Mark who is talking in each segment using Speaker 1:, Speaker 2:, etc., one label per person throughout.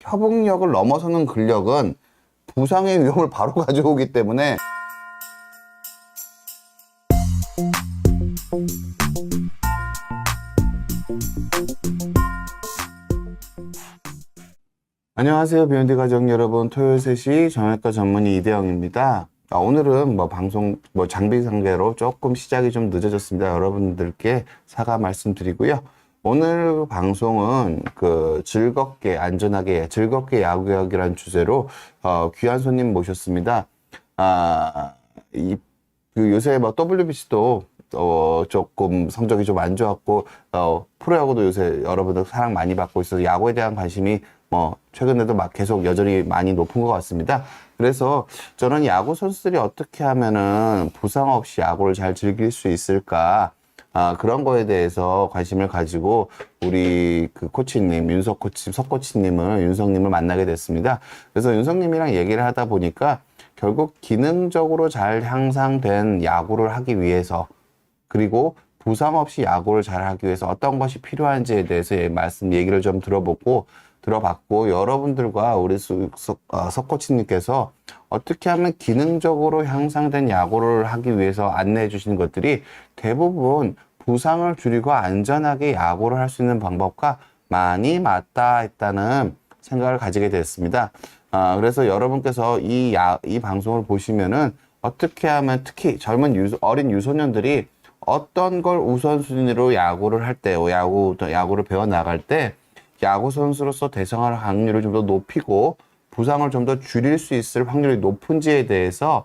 Speaker 1: 협응력을 넘어서는 근력은 부상의 위험을 바로 가져오기 때문에 안녕하세요. 비욘디 가족 여러분. 토요일 3시 정형외과 전문의 이대영입니다. 오늘은 방송 장비 상대로 조금 시작이 좀 늦어졌습니다. 여러분들께 사과 말씀드리고요. 오늘 방송은 즐겁게 안전하게 즐겁게 야구역이라는 주제로 귀한 손님 모셨습니다. 요새 WBC도 조금 성적이 좀 안 좋았고 프로야구도 요새 여러분들 사랑 많이 받고 있어서 야구에 대한 관심이 최근에도 계속 여전히 많이 높은 것 같습니다. 그래서 저는 야구 선수들이 어떻게 하면은 부상 없이 야구를 잘 즐길 수 있을까, 그런 거에 대해서 관심을 가지고 우리 코치님, 석 코치님을, 윤석님을 만나게 됐습니다. 그래서 윤석님이랑 얘기를 하다 보니까 결국 기능적으로 잘 향상된 야구를 하기 위해서, 그리고 부상 없이 야구를 잘 하기 위해서 어떤 것이 필요한지에 대해서 얘기를 좀 들어봤고, 여러분들과 우리 석 코치님께서 어떻게 하면 기능적으로 향상된 야구를 하기 위해서 안내해 주시는 것들이 대부분 부상을 줄이고 안전하게 야구를 할 수 있는 방법과 많이 맞닿아 있다는 생각을 가지게 됐습니다. 그래서 여러분께서 이 방송을 보시면은 어떻게 하면 특히 어린 유소년들이 어떤 걸 우선순위로 야구를 할 때, 야구를 배워나갈 때 야구 선수로서 대성할 확률을 좀 더 높이고 부상을 좀 더 줄일 수 있을 확률이 높은지에 대해서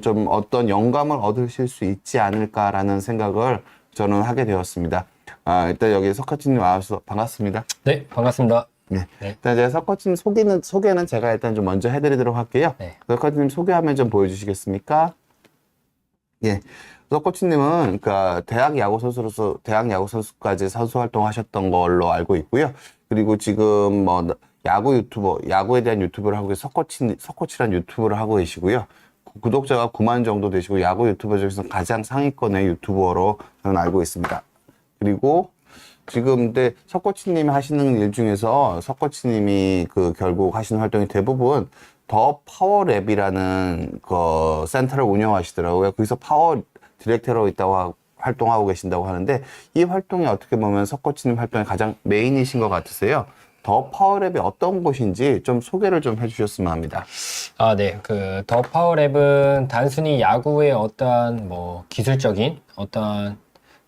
Speaker 1: 좀 어떤 영감을 얻으실 수 있지 않을까라는 생각을 저는 하게 되었습니다. 일단 여기 석 코치님 와서 반갑습니다.
Speaker 2: 네, 반갑습니다.
Speaker 1: 네. 일단 제가 석 코치님 소개는 제가 일단 좀 먼저 해드리도록 할게요.
Speaker 2: 네.
Speaker 1: 석 코치님 소개하면 좀 보여주시겠습니까? 예. 석 코치님은 대학 야구 선수까지 선수 활동하셨던 걸로 알고 있고요. 그리고 지금 야구에 대한 유튜브를 하고 석코치라는 유튜브를 하고 계시고요. 구독자가 9만 정도 되시고 야구 유튜버 중에서 가장 상위권의 유튜버로 저는 알고 있습니다. 그리고 지금 근데 석코치님이 하시는 일 중에서 석코치님이 결국 하시는 활동이 대부분 더 파워랩이라는 센터를 운영하시더라고요. 거기서 파워 디렉터로 활동하고 계신다고 하는데, 이 활동이 어떻게 보면 석 코치님 활동의 가장 메인이신 것 같으세요. 더 파워랩이 어떤 곳인지 좀 소개를 좀 해주셨으면 합니다.
Speaker 2: 네. 더 파워랩은 단순히 야구의 어떠한 기술적인, 어떠한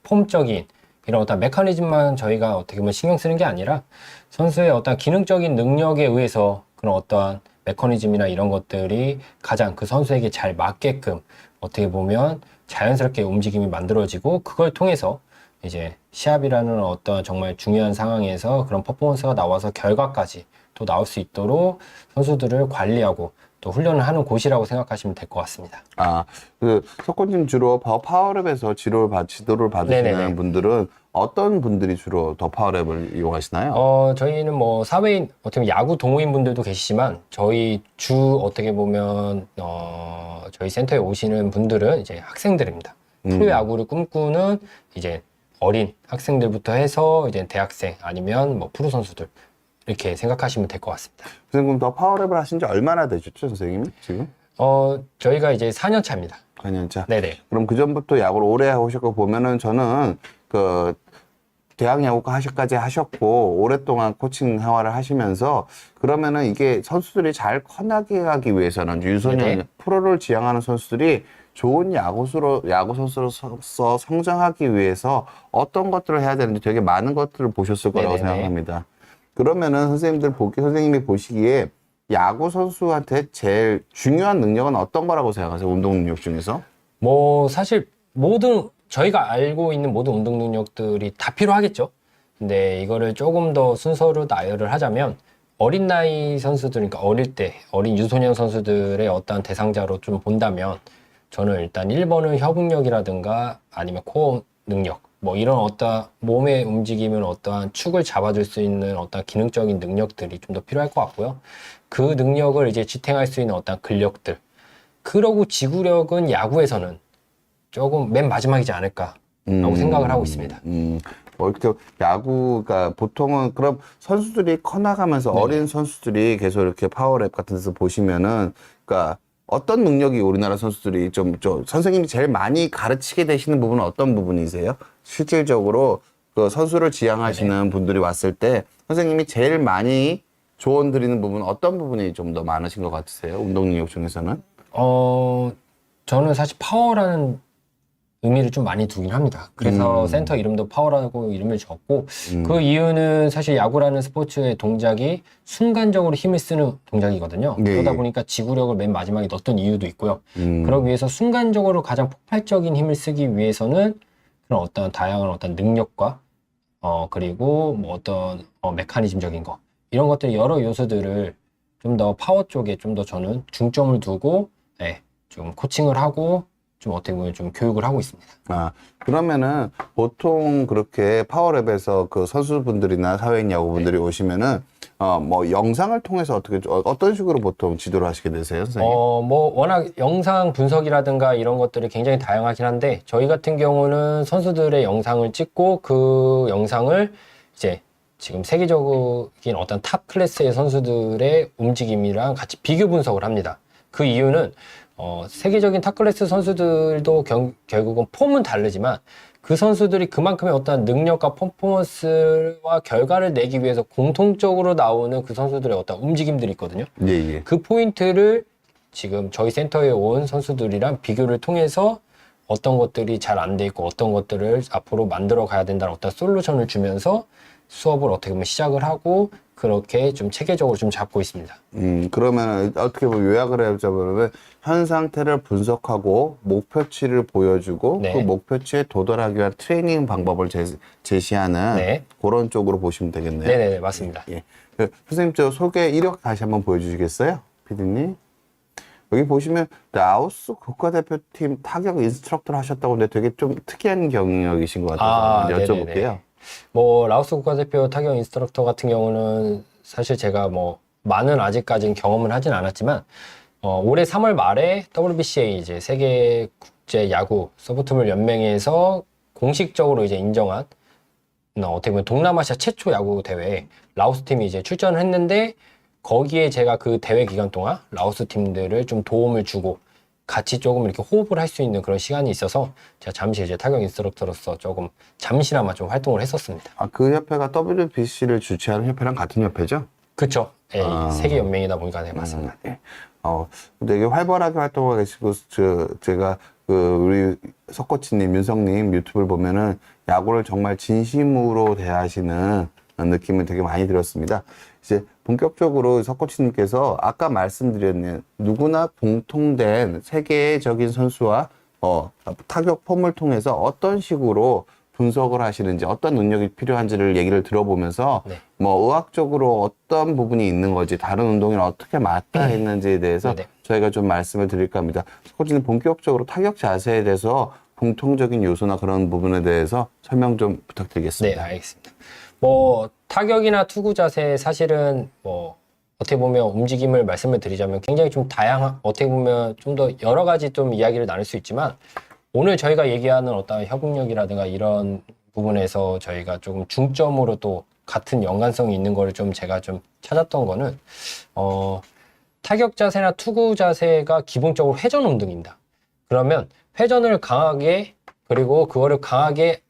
Speaker 2: 폼적인 이런 어떤 메커니즘만 저희가 어떻게 보면 신경 쓰는 게 아니라 선수의 어떤 기능적인 능력에 의해서 그런 어떠한 메커니즘이나 이런 것들이 가장 그 선수에게 잘 맞게끔 어떻게 보면 자연스럽게 움직임이 만들어지고, 그걸 통해서 이제 시합이라는 어떤 정말 중요한 상황에서 그런 퍼포먼스가 나와서 결과까지 또 나올 수 있도록 선수들을 관리하고 또 훈련을 하는 곳이라고 생각하시면 될 것 같습니다.
Speaker 1: 석코님 주로 파워랩에서 지도를 받으시는
Speaker 2: 네네네.
Speaker 1: 분들은 어떤 분들이 주로 더 파워랩을 이용하시나요?
Speaker 2: 저희는 사회인, 어떻게 보면 야구 동호인 분들도 계시지만, 저희 어떻게 보면, 저희 센터에 오시는 분들은 이제 학생들입니다. 프로야구를 꿈꾸는 이제 어린 학생들부터 해서 이제 대학생 아니면 프로 선수들, 이렇게 생각하시면 될 것 같습니다.
Speaker 1: 선생님, 더 파워랩을 하신 지 얼마나 되셨죠, 선생님이 지금?
Speaker 2: 저희가 이제 4년 차입니다.
Speaker 1: 4년 차.
Speaker 2: 네네.
Speaker 1: 그럼 그 전부터 야구를 오래 하셨고 보면은 저는 대학 야구까지 하셨고 오랫동안 코칭 생활을 하시면서, 그러면은 이게 선수들이 잘 커나게 하기 위해서는 유소년
Speaker 2: 네네.
Speaker 1: 프로를 지향하는 선수들이 좋은 야구 선수로서 성장하기 위해서 어떤 것들을 해야 되는지 되게 많은 것들을 보셨을 거라고
Speaker 2: 네네네.
Speaker 1: 생각합니다. 그러면은 선생님이 보시기에 야구 선수한테 제일 중요한 능력은 어떤 거라고 생각하세요? 운동 능력 중에서?
Speaker 2: 사실 저희가 알고 있는 모든 운동 능력들이 다 필요하겠죠. 근데 이거를 조금 더 순서로 나열을 하자면, 어린 나이 선수들, 그러니까 어릴 때 어린 유소년 선수들의 어떠한 대상자로 좀 본다면, 저는 일단 1번은 협응력이라든가 아니면 코어 능력, 이런 어떠한 몸의 움직임을 어떠한 축을 잡아줄 수 있는 어떠한 기능적인 능력들이 좀 더 필요할 것 같고요. 그 능력을 이제 지탱할 수 있는 어떠한 근력들, 그러고 지구력은 야구에서는 조금 맨 마지막이지 않을까라고 생각을 하고 있습니다.
Speaker 1: 이렇게 야구가 보통은 그럼 선수들이 커나가면서
Speaker 2: 네.
Speaker 1: 어린 선수들이 계속 이렇게 파워랩 같은 데서 보시면은 그러니까 어떤 능력이 우리나라 선수들이 선생님이 제일 많이 가르치게 되시는 부분은 어떤 부분이세요? 실질적으로 그 선수를 지향하시는 분들이 왔을 때 선생님이 제일 많이 조언 드리는 부분은 어떤 부분이 좀 더 많으신 것 같으세요? 운동 능력 중에서는?
Speaker 2: 저는 사실 파워라는 의미를 좀 많이 두긴 합니다. 그래서 센터 이름도 파워라고 이름을 줬고, 그 이유는 사실 야구라는 스포츠의 동작이 순간적으로 힘을 쓰는 동작이거든요.
Speaker 1: 네.
Speaker 2: 그러다 보니까 지구력을 맨 마지막에 넣었던 이유도 있고요.
Speaker 1: 음.
Speaker 2: 그러기 위해서 순간적으로 가장 폭발적인 힘을 쓰기 위해서는 그런 어떤 다양한 어떤 능력과, 그리고 뭐 어떤 메커니즘적인 거, 이런 것들 여러 요소들을 좀 더 파워 쪽에 좀 더 저는 중점을 두고, 네, 좀 코칭을 하고, 좀 어떻게 보면 좀 교육을 하고 있습니다.
Speaker 1: 그러면은 보통 그렇게 파워랩에서 그 선수분들이나 사회인 야구분들이 오시면은 뭐 영상을 통해서 어떤 식으로 보통 지도를 하시게 되세요, 선생님?
Speaker 2: 뭐 워낙 영상 분석이라든가 이런 것들이 굉장히 다양하긴 한데 저희 같은 경우는 선수들의 영상을 찍고 그 영상을 이제 지금 세계적인 어떤 탑 클래스의 선수들의 움직임이랑 같이 비교 분석을 합니다. 그 이유는 세계적인 탑 클래스 선수들도 결국은 폼은 다르지만 그 선수들이 그만큼의 어떤 능력과 퍼포먼스와 결과를 내기 위해서 공통적으로 나오는 그 선수들의 어떤 움직임들이 있거든요.
Speaker 1: 예, 예.
Speaker 2: 그 포인트를 지금 저희 센터에 온 선수들이랑 비교를 통해서 어떤 것들이 잘 안 돼 있고 어떤 것들을 앞으로 만들어 가야 된다는 어떤 솔루션을 주면서 수업을 어떻게 보면 시작을 하고 그렇게 좀 체계적으로 좀 잡고 있습니다.
Speaker 1: 그러면 어떻게 보면 요약을 해보자면 현 상태를 분석하고 목표치를 보여주고
Speaker 2: 네.
Speaker 1: 그 목표치에 도달하기 위한 트레이닝 방법을 제시하는
Speaker 2: 네.
Speaker 1: 그런 쪽으로 보시면 되겠네요.
Speaker 2: 네네 맞습니다.
Speaker 1: 예. 선생님 저 소개 이력 다시 한번 보여주시겠어요? 피디님. 여기 보시면 라오스 국가대표팀 타격 인스트럭터를 하셨다고 하는데 되게 좀 특이한 경력이신 것 같아서 한번
Speaker 2: 네네네.
Speaker 1: 여쭤볼게요.
Speaker 2: 뭐 라오스 국가대표 타격 인스트럭터 같은 경우는 사실 제가 뭐 많은 아직까지는 경험을 하진 않았지만 올해 3월 말에 WBCA 이제 세계 국제 야구 소프트볼 연맹에서 공식적으로 이제 인정한 어떻게 보면 동남아시아 최초 야구 대회에 라오스 팀이 이제 출전을 했는데 거기에 제가 그 대회 기간 동안 라오스 팀들을 좀 도움을 주고 같이 조금 이렇게 호흡을 할 수 있는 그런 시간이 있어서 제가 잠시 이제 타격 인스트럭터로서 조금 잠시나마 좀 활동을 했었습니다.
Speaker 1: 그 협회가 WBC를 주최하는 협회랑 같은 협회죠?
Speaker 2: 그쵸. 예, 세계 연맹이다 보니까 네, 맞습니다.
Speaker 1: 예. 되게 활발하게 활동하고 계시고, 제가, 우리 석코치님, 윤성님 유튜브를 보면은 야구를 정말 진심으로 대하시는 느낌을 되게 많이 들었습니다. 이제 본격적으로 석코치님께서 아까 말씀드렸는 누구나 공통된 세계적인 선수와, 타격 폼을 통해서 어떤 식으로 분석을 하시는지 어떤 능력이 필요한지를 얘기를 들어보면서
Speaker 2: 네.
Speaker 1: 뭐 의학적으로 어떤 부분이 있는 건지 다른 운동이랑 어떻게 맞닿아 있는지에 대해서
Speaker 2: 네네.
Speaker 1: 저희가 좀 말씀을 드릴까 합니다. 코치님 본격적으로 타격 자세에 대해서 공통적인 요소나 그런 부분에 대해서 설명 좀
Speaker 2: 네,
Speaker 1: 부탁드리겠습니다.
Speaker 2: 알겠습니다. 뭐 타격이나 투구 자세 사실은 뭐 어떻게 보면 움직임을 말씀을 드리자면 굉장히 좀 다양한 어떻게 보면 좀 더 여러 가지 좀 이야기를 나눌 수 있지만 오늘 저희가 얘기하는 어떤 협응력이라든가 이런 부분에서 저희가 조금 중점으로 또 같은 연관성이 있는 거를 좀 제가 좀 찾았던 거는 타격 자세나 투구 자세가 기본적으로 회전 운동입니다. 그러면 회전을 강하게 그리고 그거를 강하게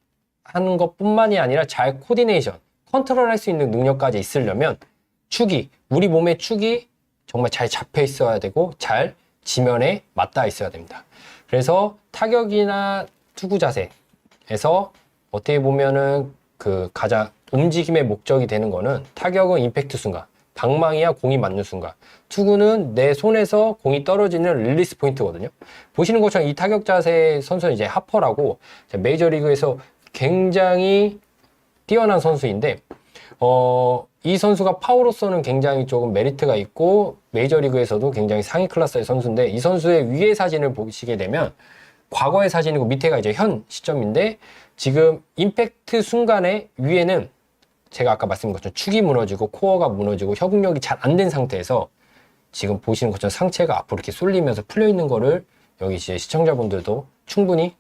Speaker 2: 하는 것뿐만이 아니라 잘 코디네이션, 컨트롤할 수 있는 능력까지 있으려면 축이, 우리 몸의 축이 정말 잘 잡혀 있어야 되고 잘 지면에 맞닿아 있어야 됩니다. 그래서 타격이나 투구 자세에서 어떻게 보면은 그 가장 움직임의 목적이 되는 거는 타격은 임팩트 순간, 방망이와 공이 맞는 순간, 투구는 내 손에서 공이 떨어지는 릴리스 포인트거든요. 보시는 것처럼 이 타격 자세 선수는 이제 하퍼라고 메이저리그에서 굉장히 뛰어난 선수인데 이 선수가 파워로서는 굉장히 조금 메리트가 있고 메이저리그에서도 굉장히 상위 클래스의 선수인데 이 선수의 위의 사진을 보시게 되면 과거의 사진이고 밑에가 이제 현 시점인데 지금 임팩트 순간에 위에는 제가 아까 말씀드린 것처럼 축이 무너지고 코어가 무너지고 협응력이 잘 안 된 상태에서 지금 보시는 것처럼 상체가 앞으로 이렇게 쏠리면서 풀려 있는 거를 여기 이제 시청자분들도 충분히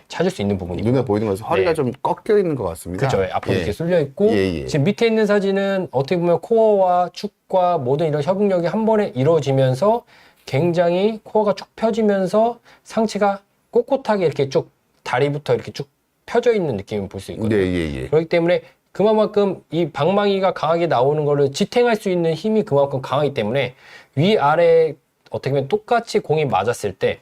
Speaker 2: 찾을 수 있는 부분이고.
Speaker 1: 눈에 보이는 것은 허리가
Speaker 2: 네.
Speaker 1: 좀 꺾여 있는 것 같습니다.
Speaker 2: 그렇죠. 앞으로
Speaker 1: 예.
Speaker 2: 이렇게 쏠려 있고
Speaker 1: 예.
Speaker 2: 지금 밑에 있는 사진은 어떻게 보면 코어와 축과 모든 이런 협응력이 한 번에 이루어지면서 굉장히 코어가 쭉 펴지면서 상체가 꼿꼿하게 이렇게 쭉 다리부터 이렇게 쭉 펴져 있는 느낌을 볼 수 있거든요.
Speaker 1: 예.
Speaker 2: 그렇기 때문에 그만큼 이 방망이가 강하게 나오는 거를 지탱할 수 있는 힘이 그만큼 강하기 때문에 위아래 어떻게 보면 똑같이 공이 맞았을 때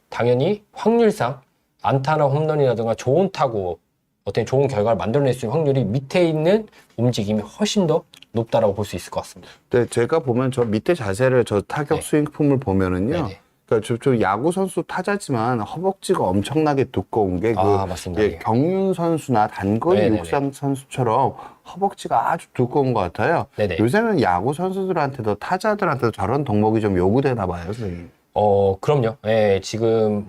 Speaker 2: 당연히 확률상 안타나 홈런이라든가 좋은 타구 어떤 좋은 결과를 만들어낼 수 있는 확률이 밑에 있는 움직임이 훨씬 더 높다라고 볼 수 있을 것 같습니다.
Speaker 1: 네, 제가 보면 저 밑에 자세를 저 타격
Speaker 2: 네.
Speaker 1: 스윙폼을 보면은요.
Speaker 2: 네네.
Speaker 1: 그러니까 저 야구 선수 타자지만 허벅지가 엄청나게 두꺼운 게
Speaker 2: 맞습니다. 예.
Speaker 1: 경륜 선수나 단거리
Speaker 2: 네네네.
Speaker 1: 육상 선수처럼 허벅지가 아주 두꺼운 것 같아요.
Speaker 2: 네네.
Speaker 1: 요새는 야구 선수들한테도 타자들한테도 저런 덕목이 좀 요구되나 봐요, 선생님.
Speaker 2: 그럼요. 예, 지금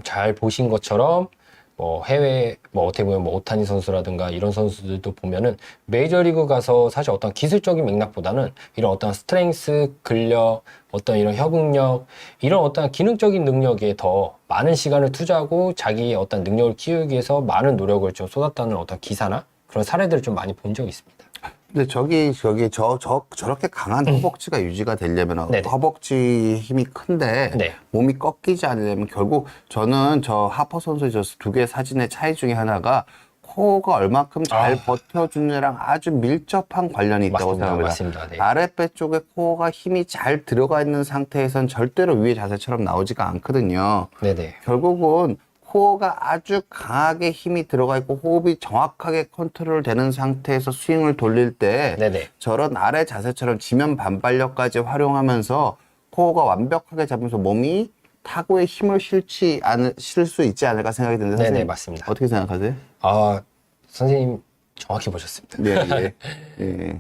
Speaker 2: 잘 보신 것처럼 해외 어떻게 보면 오타니 선수라든가 이런 선수들도 보면은 메이저리그 가서 사실 어떤 기술적인 맥락보다는 이런 어떤 스트렝스, 근력, 어떤 이런 협응력, 이런 어떤 기능적인 능력에 더 많은 시간을 투자하고 자기의 어떤 능력을 키우기 위해서 많은 노력을 좀 쏟았다는 어떤 기사나 그런 사례들을 좀 많이 본 적이 있습니다.
Speaker 1: 근데 저렇게 강한 허벅지가 유지가 되려면
Speaker 2: 네네.
Speaker 1: 허벅지 힘이 큰데
Speaker 2: 네.
Speaker 1: 몸이 꺾이지 않으려면 결국 저는 저 하퍼 선수의 저 두 개의 사진의 차이 중에 하나가 코어가 얼마큼 잘 버텨주느냐랑 아주 밀접한 관련이 있다고 생각합니다.
Speaker 2: 맞습니다. 네.
Speaker 1: 아랫배 쪽에 코어가 힘이 잘 들어가 있는 상태에선 절대로 위의 자세처럼 나오지가 않거든요.
Speaker 2: 네네.
Speaker 1: 결국은 코어가 아주 강하게 힘이 들어가 있고 호흡이 정확하게 컨트롤 되는 상태에서 스윙을 돌릴 때
Speaker 2: 네네.
Speaker 1: 저런 아래 자세처럼 지면 반발력까지 활용하면서 코어가 완벽하게 잡으면서 몸이 타구에 힘을 실 수 있지 않을까 생각이 드는데
Speaker 2: 네네,
Speaker 1: 선생님
Speaker 2: 맞습니다.
Speaker 1: 어떻게 생각하세요?
Speaker 2: 선생님 정확히 보셨습니다.
Speaker 1: 예.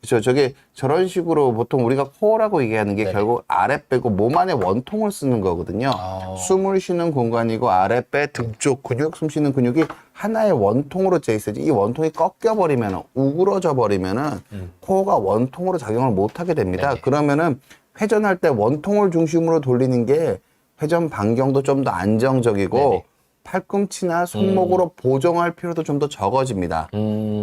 Speaker 1: 그렇죠. 저게 저런 식으로 보통 우리가 코어라고 얘기하는 게
Speaker 2: 네네.
Speaker 1: 결국 아랫배고 몸 안에 원통을 쓰는 거거든요. 숨을 쉬는 공간이고 아랫배, 등 쪽 근육, 숨 쉬는 근육이 하나의 원통으로 돼 있어야지. 이 원통이 꺾여버리면, 우그러져 버리면은 코어가 원통으로 작용을 못 하게 됩니다.
Speaker 2: 네네.
Speaker 1: 그러면은 회전할 때 원통을 중심으로 돌리는 게 회전 반경도 좀 더 안정적이고
Speaker 2: 네네.
Speaker 1: 팔꿈치나 손목으로 보정할 필요도 좀 더 적어집니다.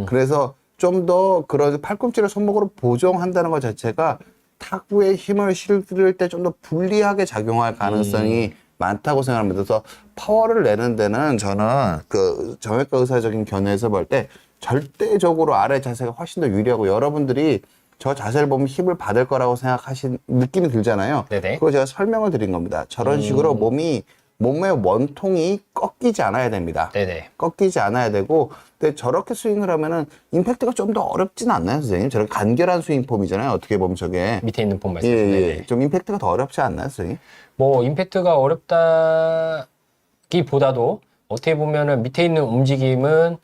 Speaker 1: 그래서 좀 더 그런 팔꿈치를 손목으로 보정한다는 것 자체가 타구에 힘을 실을 때 좀 더 불리하게 작용할 가능성이 많다고 생각합니다. 그래서 파워를 내는 데는 저는 그 정형외과 의사적인 견해에서 볼 때 절대적으로 아래 자세가 훨씬 더 유리하고 여러분들이 저 자세를 보면 힘을 받을 거라고 생각하신 느낌이 들잖아요.
Speaker 2: 네네.
Speaker 1: 그거 제가 설명을 드린 겁니다. 저런 식으로 몸의 원통이 꺾이지 않아야 됩니다.
Speaker 2: 네네.
Speaker 1: 꺾이지 않아야 되고, 근데 저렇게 스윙을 하면은 임팩트가 좀 더 어렵진 않나요, 선생님? 저렇게 간결한 스윙 폼이잖아요. 어떻게 보면 저게.
Speaker 2: 밑에 있는 폼 말씀이시죠?
Speaker 1: 좀 임팩트가 더 어렵지 않나요, 선생님?
Speaker 2: 임팩트가 어렵다기보다도 어떻게 보면은 밑에 있는 움직임은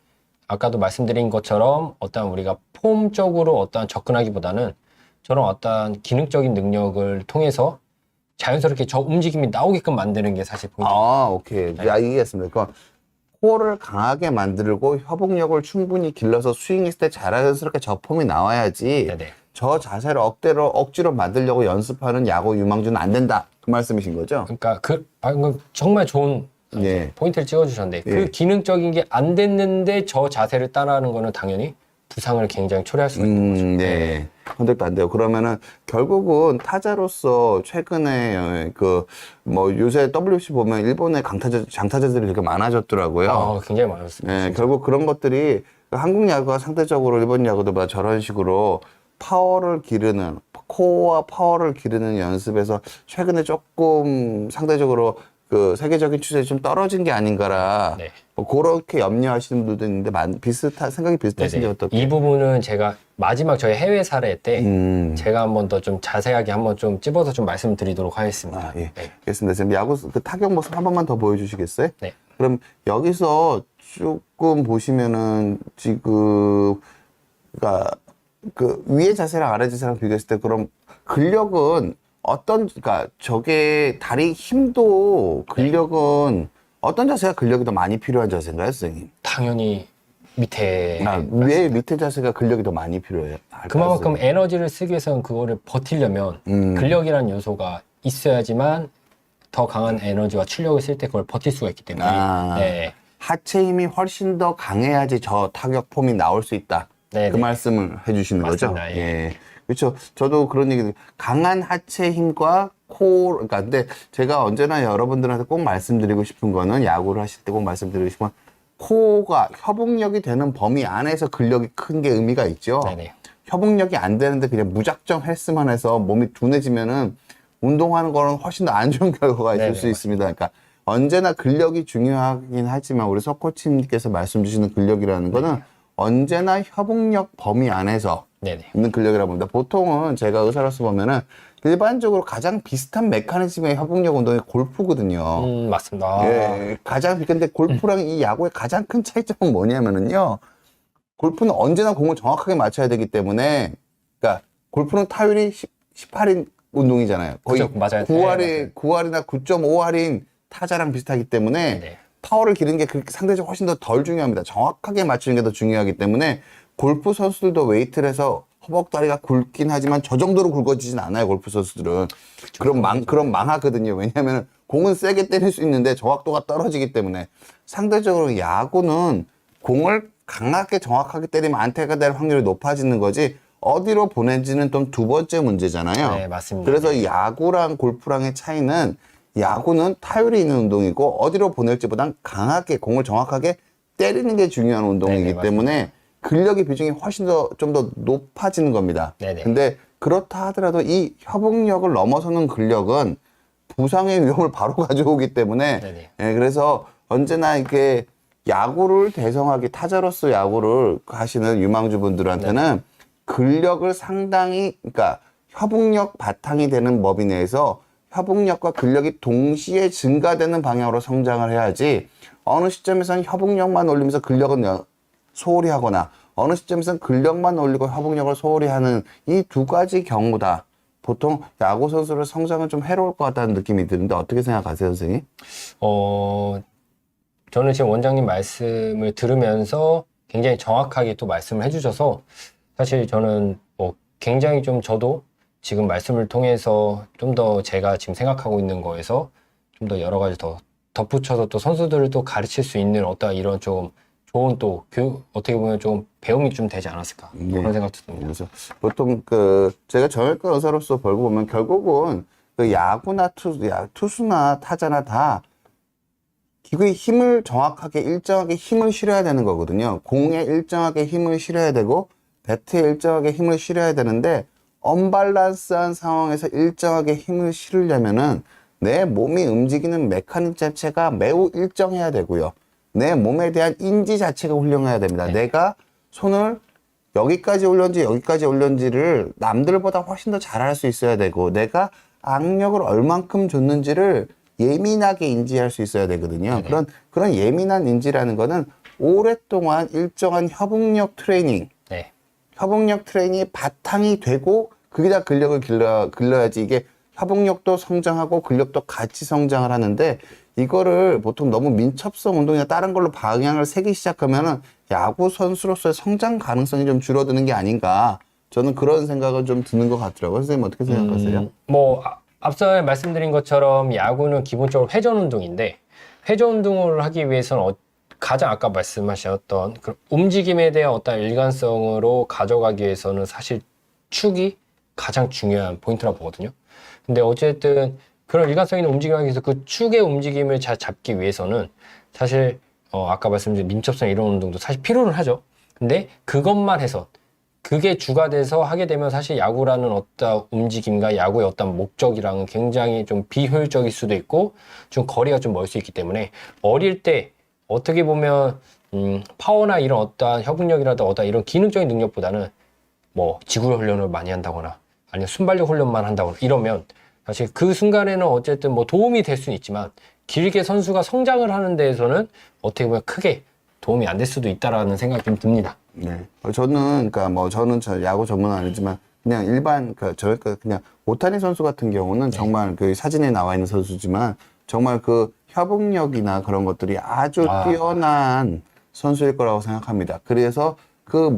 Speaker 2: 아까도 말씀드린 것처럼 어떤 우리가 폼적으로 어떤 접근하기보다는 저런 어떤 기능적인 능력을 통해서 자연스럽게 저 움직임이 나오게끔 만드는 게 사실 포인트입니다.
Speaker 1: 오케이. 이해했습니다. 그러니까 코어를 강하게 만들고 협응력을 충분히 길러서 스윙했을 때 자연스럽게 저 폼이 나와야지.
Speaker 2: 네네.
Speaker 1: 저 자세를 억지로 만들려고 연습하는 야구 유망주는 안 된다. 그 말씀이신 거죠?
Speaker 2: 그러니까 방금 정말 좋은
Speaker 1: 예.
Speaker 2: 포인트를 찍어주셨는데
Speaker 1: 예.
Speaker 2: 그 기능적인 게 안 됐는데 저 자세를 따라하는 거는 당연히 부상을 굉장히 초래할 수가 있는 거죠.
Speaker 1: 네. 컨택도 안 돼요. 그러면은 결국은 타자로서 최근에 요새 WC 보면 일본의 장타자들이 되게 많아졌더라고요.
Speaker 2: 굉장히 많았습니다.
Speaker 1: 네, 결국 그런 것들이 한국 야구가 상대적으로 일본 야구들보다 저런 식으로 코어와 파워를 기르는 연습에서 최근에 조금 상대적으로 그 세계적인 추세에 좀 떨어진 게 아닌가라.
Speaker 2: 네.
Speaker 1: 그렇게 염려하시는 분들도 있는데 생각이 비슷하신지
Speaker 2: 네네.
Speaker 1: 어떻게?
Speaker 2: 이 부분은 제가 마지막 저희 해외 사례 때 제가 한 번 더 좀 자세하게 한번 좀 찝어서 좀 말씀드리도록 하겠습니다.
Speaker 1: 예.
Speaker 2: 네.
Speaker 1: 알겠습니다. 지금 야구 그 타격 모습 한 번만 더 보여주시겠어요?
Speaker 2: 네.
Speaker 1: 그럼 여기서 조금 보시면은 지금 그러니까 그 위의 자세랑 아래 자세랑 비교했을 때 그럼 근력은 그러니까 저게 다리 힘도 근력은 어떤 자세가 근력이 더 많이 필요한 자세인가요, 선생님?
Speaker 2: 당연히 밑에
Speaker 1: 왜 밑에 자세가 근력이 더 많이 필요해요?
Speaker 2: 그만큼 에너지를 쓰기 위해서는 그거를 버티려면 근력이라는 요소가 있어야지만 더 강한 에너지와 출력을 쓸 때 그걸 버틸 수가 있기 때문에.
Speaker 1: 아.
Speaker 2: 네.
Speaker 1: 하체 힘이 훨씬 더 강해야지 저 타격 폼이 나올 수 있다.
Speaker 2: 네네.
Speaker 1: 그 말씀을 해주시는 거죠?
Speaker 2: 맞습니다. 예.
Speaker 1: 예. 그렇죠. 저도 그런 얘기, 강한 하체 힘과 그러니까 근데 제가 언제나 여러분들한테 꼭 말씀드리고 싶은 거는, 야구를 하실 때 꼭 말씀드리고 싶은 건, 코어가 협응력이 되는 범위 안에서 근력이 큰 게 의미가 있죠.
Speaker 2: 네네.
Speaker 1: 협응력이 안 되는데 그냥 무작정 헬스만 해서 몸이 둔해지면은 운동하는 거는 훨씬 더 안 좋은 결과가 있을
Speaker 2: 네네,
Speaker 1: 수 있습니다. 그러니까 언제나 근력이 중요하긴 하지만 우리 석코치님께서 말씀 주시는 근력이라는 거는 언제나 협응력 범위 안에서
Speaker 2: 네네.
Speaker 1: 있는 근력이라고 봅니다. 보통은 제가 의사로서 보면은 일반적으로 가장 비슷한 메커니즘의 협응력 운동이 골프거든요.
Speaker 2: 맞습니다.
Speaker 1: 예, 근데 골프랑 이 야구의 가장 큰 차이점은 뭐냐면은요. 골프는 언제나 공을 정확하게 맞춰야 되기 때문에, 그러니까 골프는 타율이 18인 운동이잖아요. 거의
Speaker 2: 그죠, 맞아요.
Speaker 1: 9할이나 9.5할인 타자랑 비슷하기 때문에
Speaker 2: 네.
Speaker 1: 파워를 기르는 게 그렇게 상대적으로 훨씬 더 덜 중요합니다. 정확하게 맞추는 게 더 중요하기 때문에 골프 선수들도 웨이트를 해서 허벅다리가 굵긴 하지만 저 정도로 굵어지진 않아요. 골프 선수들은. 그럼 망하거든요. 왜냐하면 공은 세게 때릴 수 있는데 정확도가 떨어지기 때문에. 상대적으로 야구는 공을 강하게 정확하게 때리면 안타가 될 확률이 높아지는 거지, 어디로 보낸지는 좀 두 번째 문제잖아요.
Speaker 2: 네, 맞습니다.
Speaker 1: 그래서 야구랑 골프랑의 차이는, 야구는 타율이 있는 운동이고 어디로 보낼지보단 강하게 공을 정확하게 때리는 게 중요한 운동이기
Speaker 2: 네네,
Speaker 1: 때문에 근력의 비중이 훨씬 더 좀 더 높아지는 겁니다.
Speaker 2: 네네.
Speaker 1: 근데 그렇다 하더라도 이 협응력을 넘어서는 근력은 부상의 위험을 바로 가져오기 때문에,
Speaker 2: 네네.
Speaker 1: 예, 그래서 언제나 이게 야구를 대성하기, 타자로서 야구를 하시는 유망주 분들한테는 근력을 상당히, 그러니까 협응력 바탕이 되는 범위 내에서 협응력과 근력이 동시에 증가되는 방향으로 성장을 해야지, 어느 시점에서는 협응력만 올리면서 근력은 소홀히 하거나 어느 시점에서는 근력만 올리고 협응력을 소홀히 하는 이 두 가지 경우다. 보통 야구 선수를 성장은 좀 해로울 것 같다는 느낌이 드는데 어떻게 생각하세요, 선생님?
Speaker 2: 저는 지금 원장님 말씀을 들으면서 굉장히 정확하게 또 말씀을 해주셔서, 사실 저는 뭐 굉장히 좀 저도 지금 말씀을 통해서 좀 더 제가 지금 생각하고 있는 거에서 좀 더 여러 가지 더 덧붙여서 또 선수들을 또 가르칠 수 있는 어떤 이런 좀 좋은 또 어떻게 보면 좀 배움이 좀 되지 않았을까, 그런 생각도 듭니다.
Speaker 1: 그래서 보통 제가 정형외과 의사로서 벌고 보면 결국은 야구나 투수나 타자나 다 기구의 힘을 정확하게 일정하게 힘을 실어야 되는 거거든요. 공에 일정하게 힘을 실어야 되고 배트에 일정하게 힘을 실어야 되는데, 언밸런스한 상황에서 일정하게 힘을 실으려면은 내 몸이 움직이는 메커니즘 자체가 매우 일정해야 되고요. 내 몸에 대한 인지 자체가 훌륭해야 됩니다. 내가 손을 여기까지 올렸는지 여기까지 올렸는지를 남들보다 훨씬 더 잘할 수 있어야 되고, 내가 악력을 얼만큼 줬는지를 예민하게 인지할 수 있어야 되거든요. 그런 예민한 인지라는 거는 오랫동안 일정한 협응력 트레이닝,
Speaker 2: 네.
Speaker 1: 협응력 트레이닝이 바탕이 되고 거기다 근력을 길러야지 이게 협응력도 성장하고 근력도 같이 성장을 하는데, 이거를 보통 너무 민첩성 운동이나 다른 걸로 방향을 세기 시작하면은 야구 선수로서의 성장 가능성이 좀 줄어드는 게 아닌가, 저는 그런 생각은 좀 드는 것 같더라고요. 선생님 어떻게 생각하세요?
Speaker 2: 앞서 말씀드린 것처럼 야구는 기본적으로 회전 운동인데, 회전 운동을 하기 위해서는 가장 아까 말씀하셨던 그 움직임에 대한 어떤 일관성으로 가져가기 위해서는 사실 축이 가장 중요한 포인트라고 보거든요. 근데 어쨌든 그런 일관성 있는 움직임을 하기 위해서 그 축의 움직임을 잘 잡기 위해서는 사실 아까 말씀드린 민첩성 이런 운동도 사실 필요는 하죠. 근데 그것만 해서 그게 주가 돼서 하게 되면 사실 야구라는 어떤 움직임과 야구의 어떤 목적이랑은 굉장히 좀 비효율적일 수도 있고 좀 거리가 좀 멀 수 있기 때문에, 어릴 때 어떻게 보면 파워나 이런 어떤 협응력이라든 어떤 이런 기능적인 능력보다는 뭐 지구력 훈련을 많이 한다거나 아니면 순발력 훈련만 한다거나 이러면 사실 그 순간에는 어쨌든 뭐 도움이 될 수는 있지만, 길게 선수가 성장을 하는 데에서는 어떻게 보면 크게 도움이 안 될 수도 있다라는 생각이 좀 듭니다.
Speaker 1: 네. 저는, 저는 야구 전문은 아니지만, 그냥 일반, 그냥, 오타니 선수 같은 경우는 정말 그 사진에 나와 있는 선수지만, 정말 그 협응력이나 그런 것들이 아주 뛰어난 선수일 거라고 생각합니다. 그래서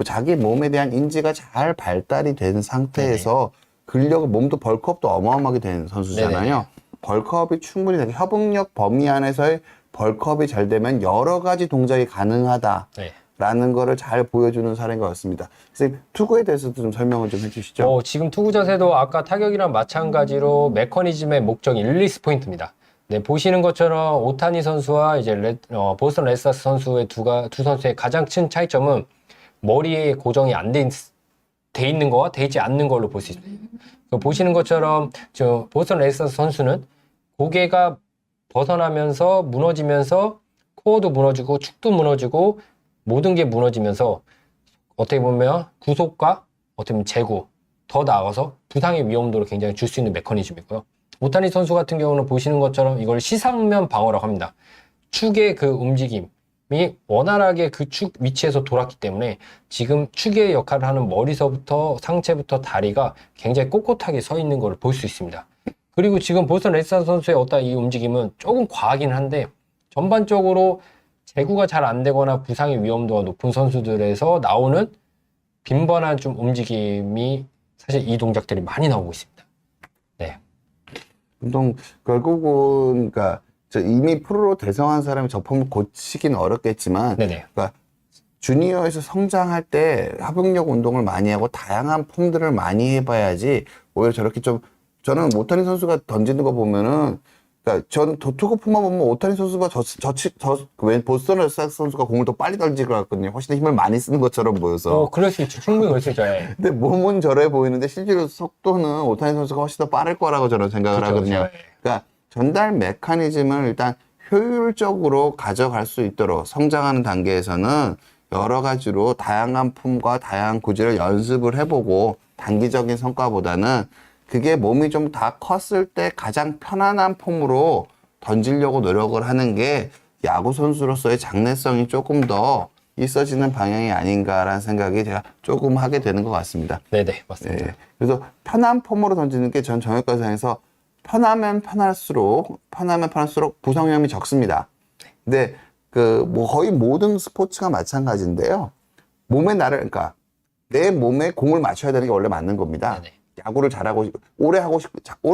Speaker 1: 자기 몸에 대한 인지가 잘 발달이 된 상태에서 근력을, 몸도 벌크업도 어마어마하게 된 선수잖아요. 벌크업이 충분히 되게 협응력 범위 안에서의 벌크업이 잘 되면 여러 가지 동작이 가능하다.
Speaker 2: 네.
Speaker 1: 라는 거를 잘 보여주는 사례인 것 같습니다. 선생님, 투구에 대해서도 좀 설명을 좀 해주시죠.
Speaker 2: 지금 투구 자세도 아까 타격이랑 마찬가지로 메커니즘의 목적이 릴리스 포인트입니다. 네, 보시는 것처럼 오타니 선수와 이제 보스턴 레드소스 선수의 두 선수의 가장 큰 차이점은 머리에 고정이 안 돼 있는 거와 돼 있지 않는 걸로 볼 수 있습니다. 보시는 것처럼 저 보스턴 레드소스 선수는 고개가 벗어나면서 무너지면서 코어도 무너지고 축도 무너지고 모든 게 무너지면서 어떻게 보면 구속과 어떻게 보면 재구 더 나아가서 부상의 위험도를 굉장히 줄 수 있는 메커니즘이고요. 오타니 선수 같은 경우는 보시는 것처럼 이걸 시상면 방어라고 합니다. 축의 그 움직임이 원활하게 그 축 위치에서 돌았기 때문에 지금 축의 역할을 하는 머리서부터 상체부터 다리가 굉장히 꼿꼿하게 서 있는 걸 볼 수 있습니다. 그리고 지금 보스턴 레드소스 선수의 어떤 이 움직임은 조금 과하긴 한데 전반적으로 제구가 잘 안 되거나 부상의 위험도가 높은 선수들에서 나오는 빈번한 좀 움직임이 사실 이 동작들이 많이 나오고 있습니다. 네.
Speaker 1: 운동, 결국은, 그러니까, 이미 프로로 대성한 사람이 저 폼을 고치긴 어렵겠지만,
Speaker 2: 네네.
Speaker 1: 그러니까 주니어에서 성장할 때 협응력 운동을 많이 하고 다양한 폼들을 많이 해봐야지, 오히려 저렇게 좀, 저는 오타니 선수가 던지는 거 보면은, 그러니까 전 도투고 폼만 보면 오타니 선수가 왜 보스턴 레드소스 선수가 공을 더 빨리 던질 것 같거든요. 훨씬 더 힘을 많이 쓰는 것처럼 보여서.
Speaker 2: 그럴 수 있죠. 충분히 그럴 수 있죠. 예.
Speaker 1: 근데 몸은 저래 보이는데 실제로 속도는 오타니 선수가 훨씬 더 빠를 거라고 저는 생각을
Speaker 2: 그렇죠,
Speaker 1: 하거든요.
Speaker 2: 그렇죠.
Speaker 1: 그러니까 전달 메커니즘을 일단 효율적으로 가져갈 수 있도록 성장하는 단계에서는 여러 가지로 다양한 폼과 다양한 구질을 연습을 해보고 단기적인 성과보다는 그게 몸이 좀 다 컸을 때 가장 편안한 폼으로 던지려고 노력을 하는 게 야구 선수로서의 장래성이 조금 더 있어지는 방향이 아닌가라는 생각이 제가 조금 하게 되는 것 같습니다.
Speaker 2: 네네, 맞습니다.
Speaker 1: 예. 그래서 편한 폼으로 던지는 게 전 정형과상에서 편하면 편할수록 부상 위험이 적습니다. 근데 뭐 거의 모든 스포츠가 마찬가지인데요. 그러니까 내 몸에 공을 맞춰야 되는 게 원래 맞는 겁니다.
Speaker 2: 네네.
Speaker 1: 야구를 잘하고 오래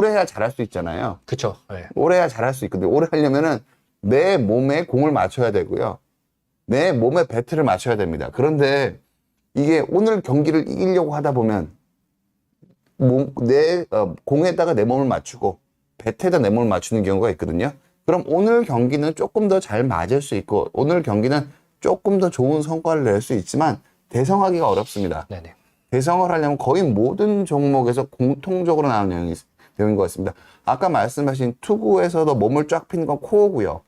Speaker 1: 해야 잘할 수 있잖아요.
Speaker 2: 그쵸. 예.
Speaker 1: 오래 해야 잘할 수 있거든요. 오래 하려면은 내 몸에 공을 맞춰야 되고요. 내 몸에 배트를 맞춰야 됩니다. 그런데 이게 오늘 경기를 이기려고 하다 보면 공에다가 내 몸을 맞추고 배트에다 내 몸을 맞추는 경우가 있거든요. 그럼 오늘 경기는 조금 더 잘 맞을 수 있고 오늘 경기는 조금 더 좋은 성과를 낼 수 있지만 대성하기가 어렵습니다.
Speaker 2: 네네.
Speaker 1: 대성을 하려면 거의 모든 종목에서 공통적으로 나오는 내용인 것 같습니다. 아까 말씀하신 투구에서도 몸을 쫙 피는 건 코어고요.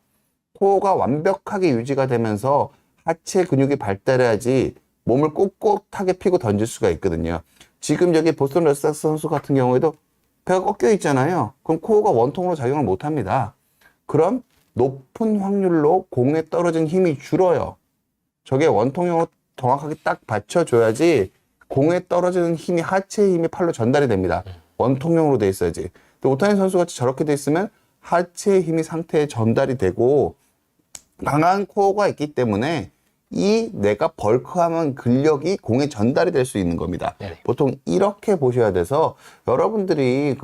Speaker 1: 코어가 완벽하게 유지가 되면서 하체 근육이 발달해야지 몸을 꼿꼿하게 피고 던질 수가 있거든요. 지금 여기 보스턴 레드소스 선수 같은 경우에도 배가 꺾여 있잖아요. 그럼 코어가 원통으로 작용을 못 합니다. 그럼 높은 확률로 공에 떨어진 힘이 줄어요. 저게 원통형으로 정확하게 딱 받쳐줘야지 공에 떨어지는 힘이 하체의 힘이 팔로 전달이 됩니다. 원통형으로 돼 있어야지. 근데 오타니 선수 같이 저렇게 돼 있으면 하체의 힘이 상태에 전달이 되고 강한 코어가 있기 때문에 이 내가 벌크하면 근력이 공에 전달이 될 수 있는 겁니다.
Speaker 2: 네.
Speaker 1: 보통 이렇게 보셔야 돼서 여러분들이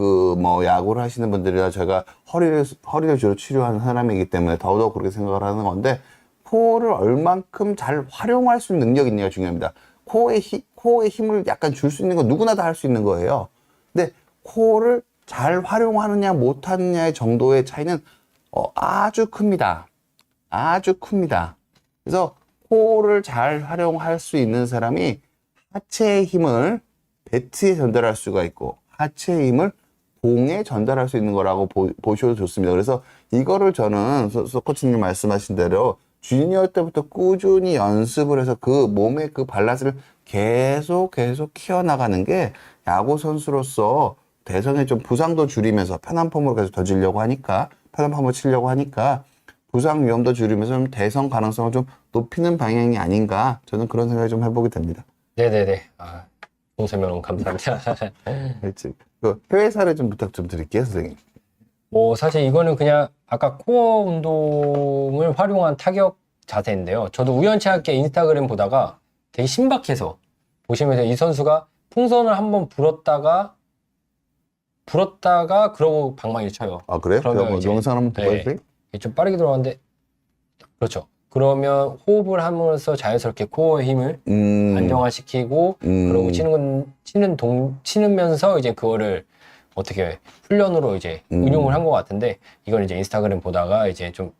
Speaker 1: 야구를 하시는 분들이나 제가 허리를 주로 치료하는 사람이기 때문에 더더욱 그렇게 생각을 하는 건데 코어를 얼만큼 잘 활용할 수 있는 능력이 있느냐가 중요합니다. 코어의 힘을 약간 줄 수 있는 건 누구나 다 할 수 있는 거예요. 근데 코어를 잘 활용하느냐 못하느냐의 정도의 차이는 아주 큽니다. 아주 큽니다. 그래서 코어를 잘 활용할 수 있는 사람이 하체의 힘을 배트에 전달할 수가 있고 하체의 힘을 공에 전달할 수 있는 거라고 보셔도 좋습니다. 그래서 이거를 저는 코치님 말씀하신 대로 주니어 때부터 꾸준히 연습을 해서 그 몸의 그 밸런스를 계속 키워나가는 게 야구 선수로서 대성에 좀 부상도 줄이면서 편한 폼으로 계속 던지려고 하니까 편한 폼을 치려고 하니까 부상 위험도 줄이면서 좀 대성 가능성을 좀 높이는 방향이 아닌가 저는 그런 생각을 좀 해보게 됩니다.
Speaker 2: 네네네. 좋은 설명 감사합니다.
Speaker 1: 해외 사례 좀 부탁 좀 드릴게요, 선생님.
Speaker 2: 사실 이거는 그냥 아까 코어 운동을 활용한 타격 자세인데요. 저도 우연치 않게 인스타그램 보다가 되게 신박해서 보시면서 이 선수가 풍선을 한번 불었다가 불었다가 그러고 방망이를 쳐요.
Speaker 1: 아, 그래요?
Speaker 2: 그러면
Speaker 1: 제가 뭐
Speaker 2: 이제-
Speaker 1: 영상 한번
Speaker 2: 네.
Speaker 1: 보여주세요.
Speaker 2: 좀 빠르게 들어가는데 그렇죠. 그러면 호흡을 하면서 자연스럽게 코어의 힘을 안정화시키고 그러고 치면서 이제 그거를 어떻게 훈련으로 이제 응용을 한 것 같은데 이걸 이제 인스타그램 보다가 이제 좀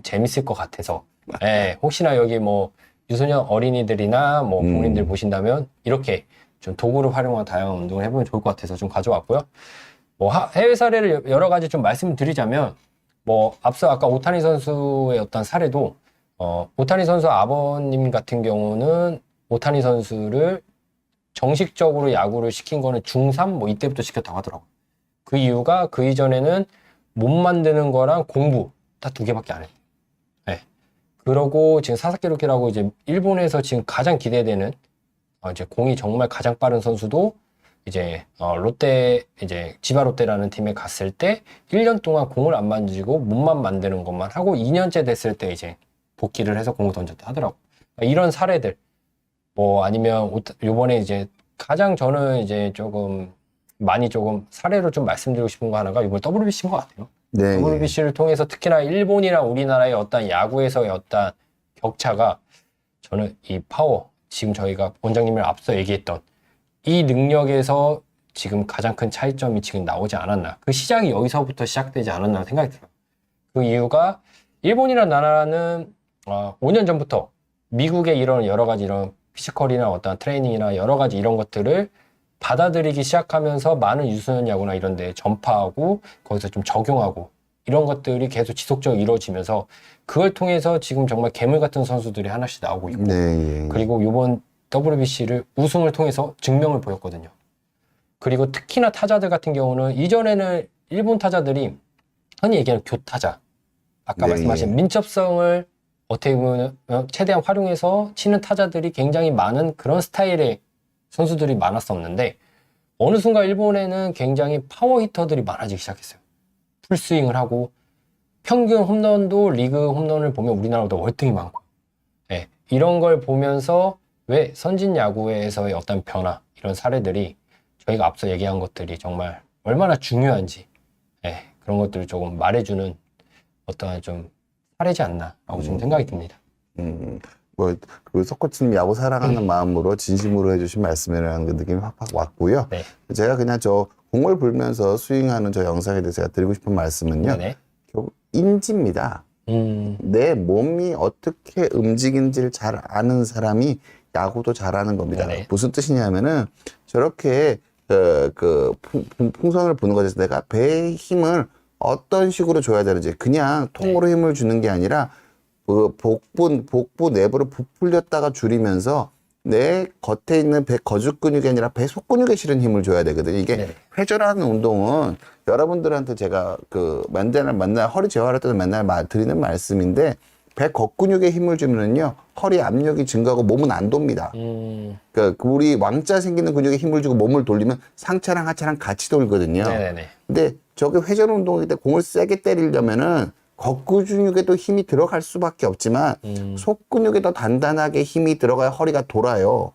Speaker 2: 재밌을 것 같아서 예, 혹시나 여기 뭐 유소년 어린이들이나 뭐 부모님들 보신다면 이렇게 좀 도구를 활용한 다양한 운동을 해보면 좋을 것 같아서 좀 가져왔고요. 뭐 해외 사례를 여러 가지 좀 말씀드리자면 뭐 앞서 아까 오타니 선수의 어떤 사례도 오타니 선수 아버님 같은 경우는 오타니 선수를 정식적으로 야구를 시킨 거는 중3 뭐 이때부터 시켰다고 하더라고요. 그 이유가 그 이전에는 몸 만드는 거랑 공부 딱 2개밖에 안 했대요. 네. 그러고 지금 사사키 로키라고 이제 일본에서 지금 가장 기대되는 이제 공이 정말 가장 빠른 선수도 이제 롯데 이제 지바 롯데라는 팀에 갔을 때 1년 동안 공을 안 만지고 몸만 만드는 것만 하고 2년째 됐을 때 이제 복귀를 해서 공을 던졌다 하더라고. 그러니까 이런 사례들 뭐 아니면 요번에 이제 가장 저는 이제 조금 사례로 좀 말씀드리고 싶은 거 하나가 이번 WBC인 것 같아요.
Speaker 1: 네.
Speaker 2: WBC를 통해서 특히나 일본이랑 우리나라의 어떤 야구에서의 어떤 격차가 저는 이 파워 지금 저희가 원장님을 앞서 얘기했던 이 능력에서 지금 가장 큰 차이점이 지금 나오지 않았나. 그 시작이 여기서부터 시작되지 않았나 생각이 들어요. 그 이유가 일본이라는 나라는 5년 전부터 미국의 이런 여러 가지 이런 피지컬이나 어떤 트레이닝이나 여러 가지 이런 것들을 받아들이기 시작하면서 많은 유소년 야구나 이런 데 전파하고 거기서 좀 적용하고 이런 것들이 계속 지속적으로 이루어지면서 그걸 통해서 지금 정말 괴물 같은 선수들이 하나씩 나오고 있고
Speaker 1: 네.
Speaker 2: 그리고 이번 WBC를 우승을 통해서 증명을 보였거든요. 그리고 특히나 타자들 같은 경우는 이전에는 일본 타자들이 흔히 얘기하는 교타자 아까
Speaker 1: 네,
Speaker 2: 말씀하신 민첩성을 어떻게 보면 최대한 활용해서 치는 타자들이 굉장히 많은 그런 스타일의 선수들이 많았었는데 어느 순간 일본에는 굉장히 파워 히터들이 많아지기 시작했어요. 풀스윙을 하고 평균 홈런도 리그 홈런을 보면 우리나라보다 월등히 많고 네, 이런 걸 보면서 왜 선진 야구에서의 어떤 변화 이런 사례들이 저희가 앞서 얘기한 것들이 정말 얼마나 중요한지 네, 그런 것들을 조금 말해주는 어떠한 좀 사례지 않나라고 좀 생각이 듭니다.
Speaker 1: 그 서코치님 야구 사랑하는 마음으로 진심으로 해주신 말씀이라는 그 느낌이 확 왔고요.
Speaker 2: 네.
Speaker 1: 제가 그냥 저 공을 불면서 스윙하는 저 영상에 대해서 제가 드리고 싶은 말씀은요.
Speaker 2: 네네.
Speaker 1: 결국 인지입니다. 내 몸이 어떻게 움직이는지를 잘 아는 사람이 야구도 잘하는 겁니다.
Speaker 2: 네네.
Speaker 1: 무슨 뜻이냐면은 저렇게 풍선을 부는 것에서 내가 배의 힘을 어떤 식으로 줘야 되는지 그냥 통으로 힘을 주는 게 아니라 그 복부 내부를 부풀렸다가 줄이면서 내 겉에 있는 배 거죽 근육이 아니라 배 속 근육에 실은 힘을 줘야 되거든요. 이게
Speaker 2: 네네.
Speaker 1: 회전하는 운동은 여러분들한테 제가 맨날 허리 재활할 때도 맨날 드리는 말씀인데 배 겉근육에 힘을 주면은요 허리 압력이 증가하고 몸은 안 돕니다. 그러니까 우리 왕자 생기는 근육에 힘을 주고 몸을 돌리면 상체랑 하체랑 같이 돌거든요.
Speaker 2: 네네네.
Speaker 1: 근데 저게 회전 운동일 때 공을 세게 때리려면은 겉근육에도 힘이 들어갈 수밖에 없지만 속근육에 더 단단하게 힘이 들어가야 허리가 돌아요.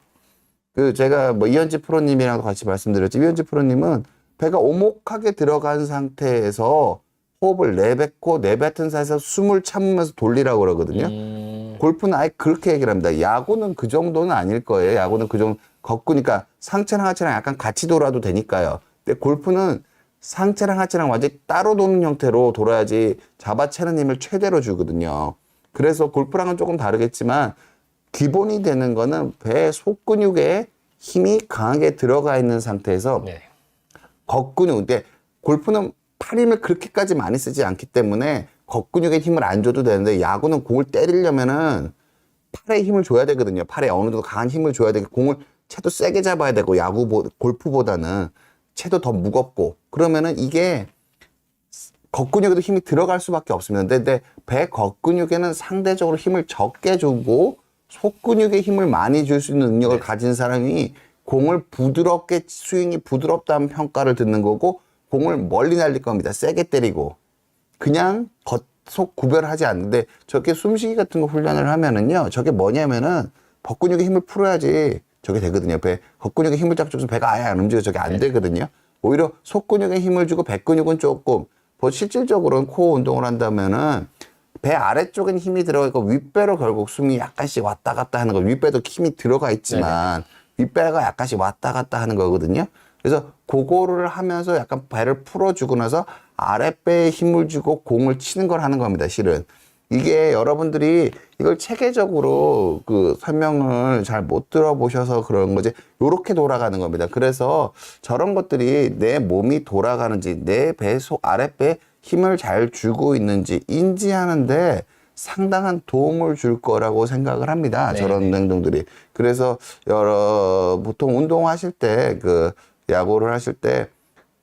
Speaker 1: 제가 뭐 이현지 프로님이랑도 같이 말씀드렸지. 이현지 프로님은 배가 오목하게 들어간 상태에서 호흡을 내뱉고 내뱉은 사이에서 숨을 참으면서 돌리라고 그러거든요. 골프는 아예 그렇게 얘기를 합니다. 야구는 그 정도는 아닐 거예요. 야구는 그 정도 겉구니까 상체랑 하체랑 약간 같이 돌아도 되니까요. 근데 골프는 상체랑 하체랑 완전히 따로 도는 형태로 돌아야지 잡아채는 힘을 최대로 주거든요. 그래서 골프랑은 조금 다르겠지만 기본이 되는 거는 배 속근육에 힘이 강하게 들어가 있는 상태에서
Speaker 2: 네.
Speaker 1: 겉근육, 근데 골프는 팔 힘을 그렇게까지 많이 쓰지 않기 때문에 겉근육에 힘을 안 줘도 되는데 야구는 공을 때리려면은 팔에 힘을 줘야 되거든요. 팔에 어느 정도 강한 힘을 줘야 되고 공을 채도 세게 잡아야 되고 골프보다는 채도 더 무겁고 그러면은 이게 겉근육에도 힘이 들어갈 수밖에 없습니다. 근데 배 겉근육에는 상대적으로 힘을 적게 주고 속근육에 힘을 많이 줄 수 있는 능력을 가진 사람이 공을 부드럽게 스윙이 부드럽다는 평가를 듣는 거고 공을 멀리 날릴 겁니다. 세게 때리고 그냥 겉속 구별하지 않는데 저렇게 숨쉬기 같은 거 훈련을 하면은요 저게 뭐냐면은 겉근육에 힘을 풀어야지 저게 되거든요. 겉근육에 힘을 쫙 줘서 배가 아예 안 움직여 저게 안 되거든요. 오히려 속근육에 힘을 주고 배 근육은 조금, 실질적으로는 코어 운동을 한다면은 배 아래쪽엔 힘이 들어가고 윗배로 결국 숨이 약간씩 왔다 갔다 하는 거. 윗배도 힘이 들어가 있지만 윗배가 약간씩 왔다 갔다 하는 거거든요. 그래서 그거를 하면서 약간 배를 풀어주고 나서 아랫배에 힘을 주고 공을 치는 걸 하는 겁니다, 실은. 이게 여러분들이 이걸 체계적으로 그 설명을 잘 못 들어보셔서 그런 거지, 요렇게 돌아가는 겁니다. 그래서 저런 것들이 내 몸이 돌아가는지, 내 배 속 아랫배에 힘을 잘 주고 있는지 인지하는데 상당한 도움을 줄 거라고 생각을 합니다.
Speaker 2: 네네.
Speaker 1: 저런 행동들이. 그래서 보통 운동하실 때, 야구를 하실 때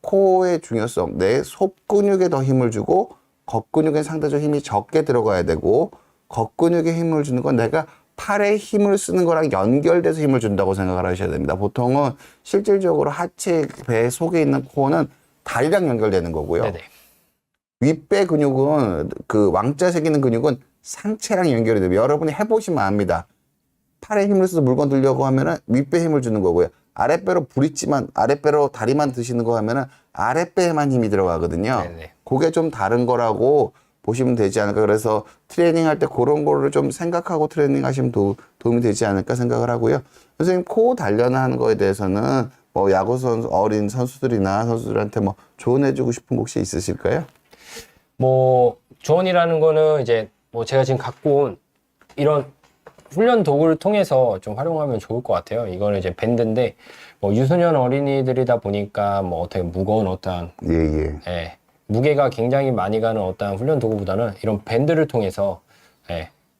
Speaker 1: 코어의 중요성, 내 속근육에 더 힘을 주고 겉근육에 상대적으로 힘이 적게 들어가야 되고, 겉근육에 힘을 주는 건 내가 팔에 힘을 쓰는 거랑 연결돼서 힘을 준다고 생각을 하셔야 됩니다. 보통은 실질적으로 하체 배 속에 있는 코어는 다리랑 연결되는 거고요.
Speaker 2: 네네.
Speaker 1: 윗배 근육은 왕자 새기는 근육은 상체랑 연결이 됩니다. 여러분이 해보시면 압니다. 팔에 힘을 써서 물건 들려고 하면은 윗배 힘을 주는 거고요. 아랫배로 부딪지만, 아랫배로 다리만 드시는 거 하면은 아랫배에만 힘이 들어가거든요.
Speaker 2: 네네.
Speaker 1: 그게 좀 다른 거라고 보시면 되지 않을까. 그래서 트레이닝 할 때 그런 거를 좀 생각하고 트레이닝 하시면 도움이 되지 않을까 생각을 하고요. 선생님, 코어 단련하는 거에 대해서는 뭐 야구 선수, 어린 선수들이나 선수들한테 뭐 조언해주고 싶은 거 혹시 있으실까요?
Speaker 2: 뭐 조언이라는 거는 이제 뭐 제가 지금 갖고 온 이런 훈련 도구를 통해서 좀 활용하면 좋을 것 같아요. 이거는 이제 밴드인데 뭐 유소년 어린이들이다 보니까 뭐 어떻게 무거운 어떠한 예, 무게가 굉장히 많이 가는 어떠한 훈련 도구보다는 이런 밴드를 통해서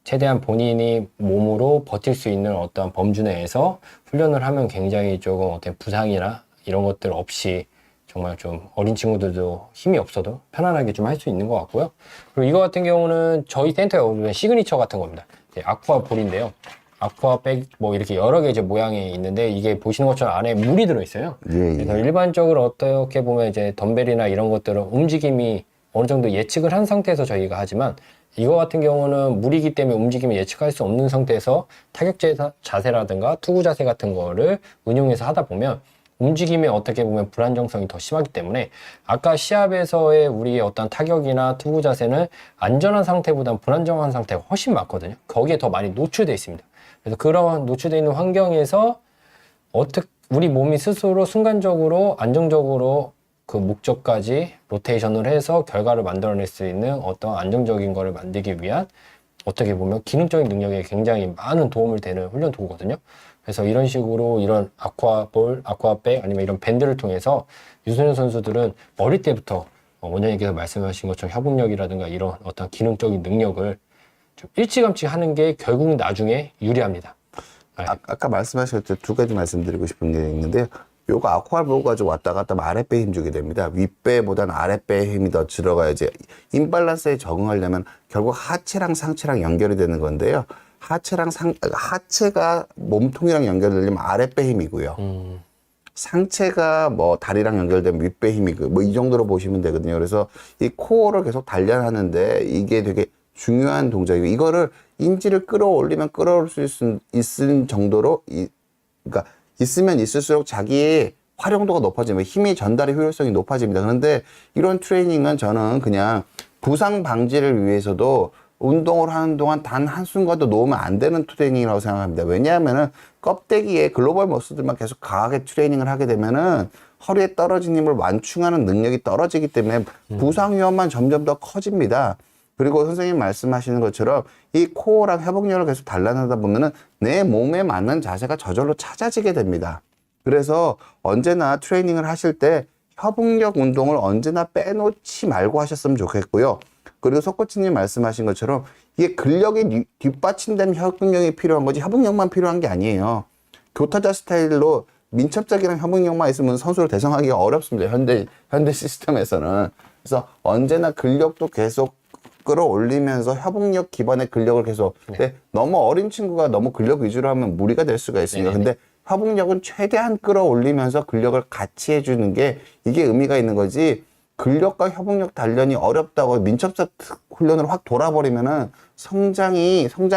Speaker 2: 최대한 본인이 몸으로 버틸 수 있는 어떠한 범주 내에서 훈련을 하면 굉장히 조금 어떤 부상이나 이런 것들 없이 정말 좀 어린 친구들도 힘이 없어도 편안하게 좀 할 수 있는 것 같고요. 그리고 이거 같은 경우는 저희 센터에 오는 시그니처 같은 겁니다. 아쿠아 볼인데요. 아쿠아 백 뭐 이렇게 여러 개 이제 모양이 있는데 이게 보시는 것처럼 안에 물이 들어있어요. 그래서 일반적으로 어떻게 보면 이제 덤벨이나 이런 것들은 움직임이 어느 정도 예측을 한 상태에서 저희가 하지만 이거 같은 경우는 물이기 때문에 움직임을 예측할 수 없는 상태에서 타격 자세라든가 투구 자세 같은 거를 운용해서 하다 보면 움직임에 어떻게 보면 불안정성이 더 심하기 때문에 아까 시합에서의 우리의 어떤 타격이나 투구 자세는 안전한 상태보다는 불안정한 상태가 훨씬 많거든요. 거기에 더 많이 노출되어 있습니다. 그래서 그런 노출되어 있는 환경에서 우리 몸이 스스로 순간적으로 안정적으로 그 목적까지 로테이션을 해서 결과를 만들어낼 수 있는 어떤 안정적인 거를 만들기 위한 어떻게 보면 기능적인 능력에 굉장히 많은 도움을 되는 훈련 도구거든요. 그래서 이런 식으로 이런 아쿠아볼, 아쿠아백 아니면 이런 밴드를 통해서 유소년 선수들은 어릴 때부터 원장님께서 말씀하신 것처럼 협응력이라든가 이런 어떤 기능적인 능력을 좀 일찌감치 하는 게 결국은 나중에 유리합니다.
Speaker 1: 아까 말씀하실 때 두 가지 말씀드리고 싶은 게 있는데요. 요거 아쿠아볼 가지고 왔다 갔다 하면 아랫배에 힘 주게 됩니다. 윗배보다는 아랫배에 힘이 더 들어가야지. 임밸런스에 적응하려면 결국 하체랑 상체랑 연결이 되는 건데요. 하체가 몸통이랑 연결되려면 아랫배 힘이고요. 상체가 뭐 다리랑 연결되면 윗배 힘이고 뭐 이 정도로 보시면 되거든요. 그래서 이 코어를 계속 단련하는데 이게 되게 중요한 동작이고 이거를 인지를 끌어올리면 끌어올 수 있을 정도로 그러니까 있으면 있을수록 자기의 활용도가 높아지면 힘이 전달의 효율성이 높아집니다. 그런데 이런 트레이닝은 저는 그냥 부상 방지를 위해서도 운동을 하는 동안 단 한순간도 놓으면 안 되는 트레이닝이라고 생각합니다. 왜냐하면은 껍데기에 글로벌 머슬들만 계속 강하게 트레이닝을 하게 되면은 허리에 떨어진 힘을 완충하는 능력이 떨어지기 때문에 부상 위험만 점점 더 커집니다. 그리고 선생님 말씀하시는 것처럼 이 코어랑 회복력을 계속 단련하다 보면은 내 몸에 맞는 자세가 저절로 찾아지게 됩니다. 그래서 언제나 트레이닝을 하실 때 협응력 운동을 언제나 빼놓지 말고 하셨으면 좋겠고요. 그리고 석코치님 말씀하신 것처럼 이게 근력이 뒷받침된 협응력이 필요한 거지 협응력만 필요한 게 아니에요. 교타자 스타일로 민첩적인 협응력만 있으면 선수를 대성하기가 어렵습니다. 현대 시스템에서는. 그래서 언제나 근력도 계속 끌어올리면서 협응력 기반의 근력을 계속. 근데 너무 어린 친구가 너무 근력 위주로 하면 무리가 될 수가 있습니다. 근데 협응력은 최대한 끌어올리면서 근력을 같이 해주는 게 이게 의미가 있는 거지. 근력과 협응력 단련이 어렵다고 민첩적 훈련을 확 돌아버리면은 성장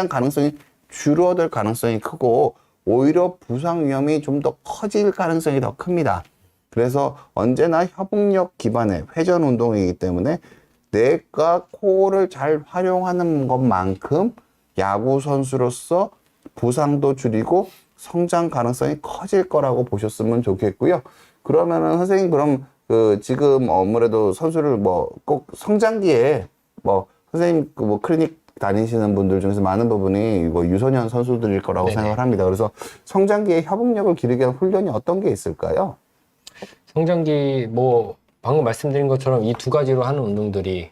Speaker 1: 가능성이 줄어들 가능성이 크고 오히려 부상 위험이 좀 더 커질 가능성이 더 큽니다. 그래서 언제나 협응력 기반의 회전 운동이기 때문에 내가 코어를 잘 활용하는 것만큼 야구 선수로서 부상도 줄이고 성장 가능성이 커질 거라고 보셨으면 좋겠고요. 그러면은 선생님 그럼 그 지금 아무래도 선수를 뭐 꼭 성장기에 뭐 선생님 그 뭐 클리닉 다니시는 분들 중에서 많은 부분이 뭐 유소년 선수들일 거라고
Speaker 2: 네네.
Speaker 1: 생각을 합니다. 그래서 성장기에 협응력을 기르기 위한 훈련이 어떤 게 있을까요?
Speaker 2: 성장기 뭐 방금 말씀드린 것처럼 이 두 가지로 하는 운동들이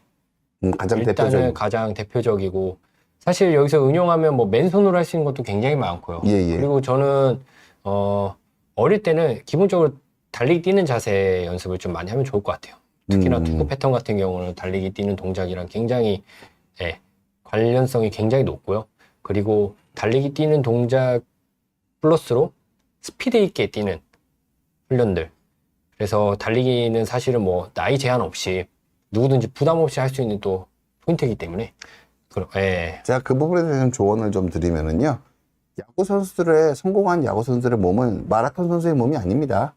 Speaker 1: 가장
Speaker 2: 일단은
Speaker 1: 대표적인.
Speaker 2: 가장 대표적이고 사실 여기서 응용하면 뭐 맨손으로 할 수 있는 것도 굉장히 많고요.
Speaker 1: 예, 예.
Speaker 2: 그리고 저는 어릴 때는 기본적으로 달리기 뛰는 자세 연습을 좀 많이 하면 좋을 것 같아요. 특히나 투구 패턴 같은 경우는 달리기 뛰는 동작이랑 굉장히 예, 관련성이 굉장히 높고요. 그리고 달리기 뛰는 동작 플러스로 스피드 있게 뛰는 훈련들. 그래서 달리기는 사실은 뭐 나이 제한 없이 누구든지 부담 없이 할 수 있는 또 포인트이기 때문에 예.
Speaker 1: 제가 그 부분에 대해서 조언을 좀 드리면은요. 성공한 야구 선수들의 몸은 마라톤 선수의 몸이 아닙니다.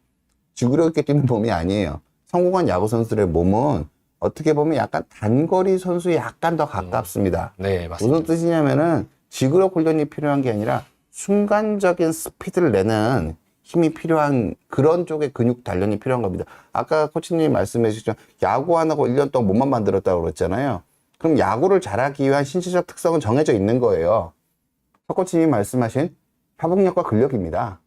Speaker 1: 지구력 있게 뛰는 몸이 아니에요. 성공한 야구 선수들의 몸은 어떻게 보면 약간 단거리 선수에 약간 더 가깝습니다.
Speaker 2: 네, 맞습니다.
Speaker 1: 무슨 뜻이냐면은 지구력 훈련이 필요한 게 아니라 순간적인 스피드를 내는 힘이 필요한 그런 쪽의 근육 단련이 필요한 겁니다. 아까 코치님이 말씀해 주셨죠. 야구 안 하고 1년 동안 몸만 만들었다고 그랬잖아요. 그럼 야구를 잘하기 위한 신체적 특성은 정해져 있는 거예요. 석 코치님이 말씀하신 협응력과 근력입니다.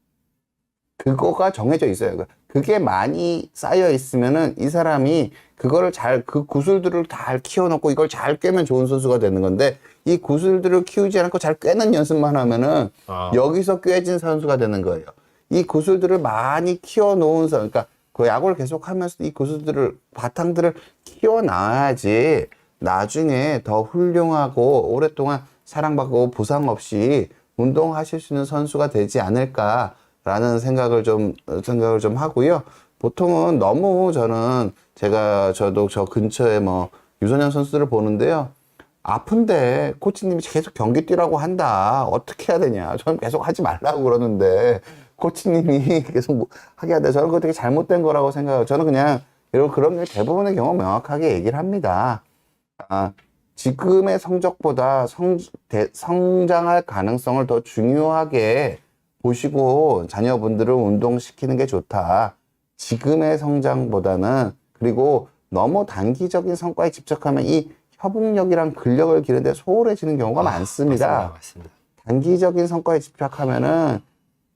Speaker 1: 그거가 정해져 있어요. 그게 많이 쌓여 있으면은 이 사람이 그거를 그 구슬들을 잘 키워놓고 이걸 잘 꿰면 좋은 선수가 되는 건데 이 구슬들을 키우지 않고 잘 꿰는 연습만 하면은 여기서 꿰진 선수가 되는 거예요. 이 구슬들을 많이 키워놓은 선수, 그러니까 그 야구를 계속 하면서 이 구슬들을, 바탕들을 키워놔야지 나중에 더 훌륭하고 오랫동안 사랑받고 부상 없이 운동하실 수 있는 선수가 되지 않을까라는 생각을 좀 하고요. 보통은 너무 저도 저 근처에 뭐 유소년 선수들을 보는데요. 아픈데 코치님이 계속 경기 뛰라고 한다. 어떻게 해야 되냐. 저는 계속 하지 말라고 그러는데 코치님이 계속 하게 하는데 저는 그거 되게 잘못된 거라고 생각해요. 저는 그냥 그런 대부분의 경우 명확하게 얘기를 합니다. 지금의 성적보다 성장할 가능성을 더 중요하게 보시고 자녀분들을 운동시키는 게 좋다. 지금의 성장보다는. 그리고 너무 단기적인 성과에 집착하면 이 협응력이랑 근력을 기르는데 소홀해지는 경우가 많습니다.
Speaker 2: 맞습니다.
Speaker 1: 단기적인 성과에 집착하면은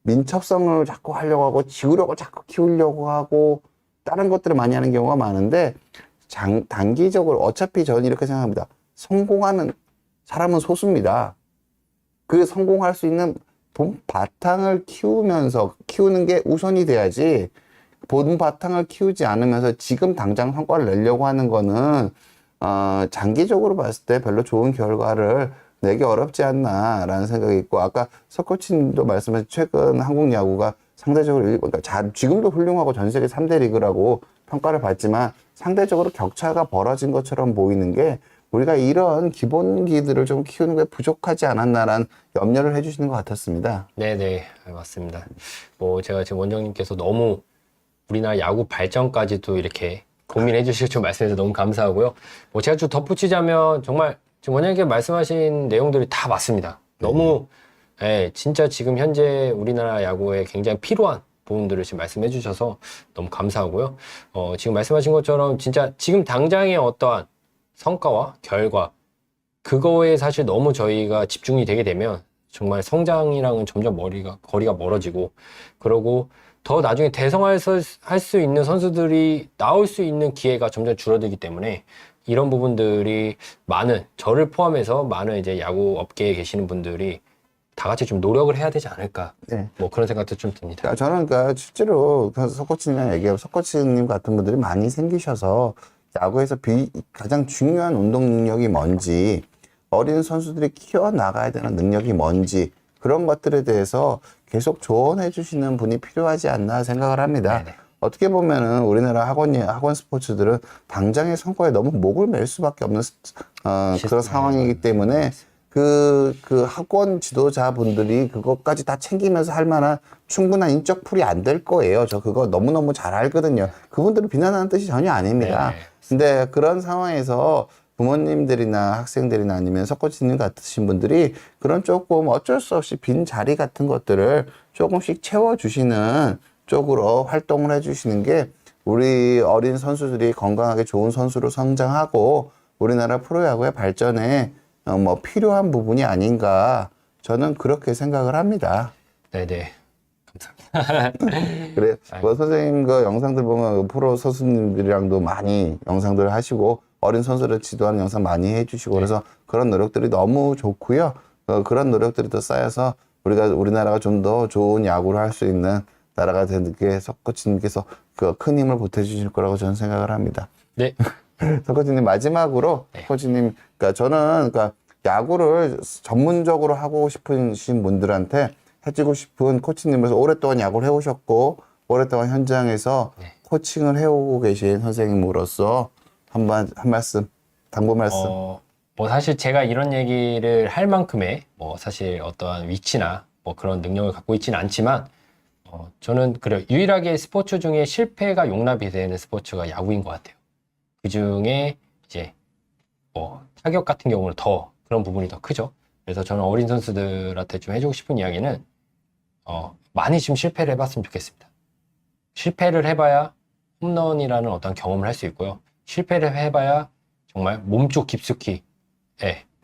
Speaker 1: 민첩성을 자꾸 하려고 하고 지구력을 자꾸 키우려고 하고 다른 것들을 많이 하는 경우가 많은데 단기적으로 어차피 저는 이렇게 생각합니다. 성공하는 사람은 소수입니다. 그 성공할 수 있는 본 바탕을 키우는 게 우선이 돼야지 본 바탕을 키우지 않으면서 지금 당장 성과를 내려고 하는 거는 장기적으로 봤을 때 별로 좋은 결과를 내기 어렵지 않나라는 생각이 있고 아까 석 코치님도 말씀하신 최근 한국 야구가 상대적으로 그러니까 지금도 훌륭하고 전 세계 3대 리그라고 평가를 받지만 상대적으로 격차가 벌어진 것처럼 보이는 게 우리가 이런 기본기들을 좀 키우는 게 부족하지 않았나라는 염려를 해주시는 것 같았습니다.
Speaker 2: 네네, 맞습니다. 뭐 제가 지금 원장님께서 너무 우리나라 야구 발전까지도 이렇게 고민해 주시고 좀 말씀해서 너무 감사하고요. 뭐 제가 좀 덧붙이자면 정말 지금 원장님께서 말씀하신 내용들이 다 맞습니다. 너무 진짜 지금 현재 우리나라 야구에 굉장히 필요한 부분들을 지금 말씀해 주셔서 너무 감사하고요. 지금 말씀하신 것처럼 진짜 지금 당장의 어떠한 성과와 결과 그거에 사실 너무 저희가 집중이 되게 되면 정말 성장이랑은 점점 거리가 멀어지고 그러고 더 나중에 대성할 수 있는 선수들이 나올 수 있는 기회가 점점 줄어들기 때문에 이런 부분들이 저를 포함해서 많은 이제 야구 업계에 계시는 분들이 다 같이 좀 노력을 해야 되지 않을까.
Speaker 1: 네.
Speaker 2: 뭐 그런 생각도 좀 듭니다.
Speaker 1: 저는 실제로 석 코치님이랑 얘기하고 석 코치님 같은 분들이 많이 생기셔서 야구에서 가장 중요한 운동 능력이 뭔지 어린 선수들이 키워나가야 되는 능력이 뭔지 그런 것들에 대해서 계속 조언해 주시는 분이 필요하지 않나 생각을 합니다.
Speaker 2: 네네.
Speaker 1: 어떻게 보면은 우리나라 학원 스포츠들은 당장의 성과에 너무 목을 맬 수밖에 없는 그런 상황이기 때문에 그 학원 지도자분들이 그것까지 다 챙기면서 할 만한 충분한 인적 풀이 안 될 거예요. 저 그거 너무너무 잘 알거든요. 그분들을 비난하는 뜻이 전혀 아닙니다.
Speaker 2: 네.
Speaker 1: 근데 그런 상황에서 부모님들이나 학생들이나 아니면 석코치님 같으신 분들이 그런 조금 어쩔 수 없이 빈 자리 같은 것들을 조금씩 채워주시는 쪽으로 활동을 해주시는 게 우리 어린 선수들이 건강하게 좋은 선수로 성장하고 우리나라 프로야구의 발전에 뭐 필요한 부분이 아닌가 저는 그렇게 생각을 합니다.
Speaker 2: 네네. 감사합니다.
Speaker 1: 그래, 뭐 선생님 그 영상들 보면 프로 선수님들이랑도 많이 영상들 하시고 어린 선수를 지도하는 영상 많이 해주시고 그래서 그런 노력들이 너무 좋고요. 그런 노력들이 더 쌓여서 우리나라가 좀 더 좋은 야구를 할 수 있는 나라가 되는 게 석코치님께서 그 큰 힘을 보태주실 거라고 저는 생각을 합니다.
Speaker 2: 네.
Speaker 1: 석코치님 마지막으로 코치님, 그러니까 저는 그러니까 야구를 전문적으로 하고 싶으신 분들한테 해주고 싶은 코치님으로서 오랫동안 야구를 해오셨고 오랫동안 현장에서 코칭을 해오고 계신 선생님으로서 한 말씀, 당부 말씀.
Speaker 2: 뭐 사실 제가 이런 얘기를 할 만큼의 뭐 사실 어떠한 위치나 뭐 그런 능력을 갖고 있지는 않지만 저는 그래요. 유일하게 스포츠 중에 실패가 용납이 되는 스포츠가 야구인 것 같아요. 그 중에 이제 뭐 타격 같은 경우는 더 그런 부분이 더 크죠. 그래서 저는 어린 선수들한테 좀 해주고 싶은 이야기는 많이 좀 실패를 해봤으면 좋겠습니다. 실패를 해봐야 홈런이라는 어떤 경험을 할 수 있고요. 실패를 해봐야 정말 몸쪽 깊숙이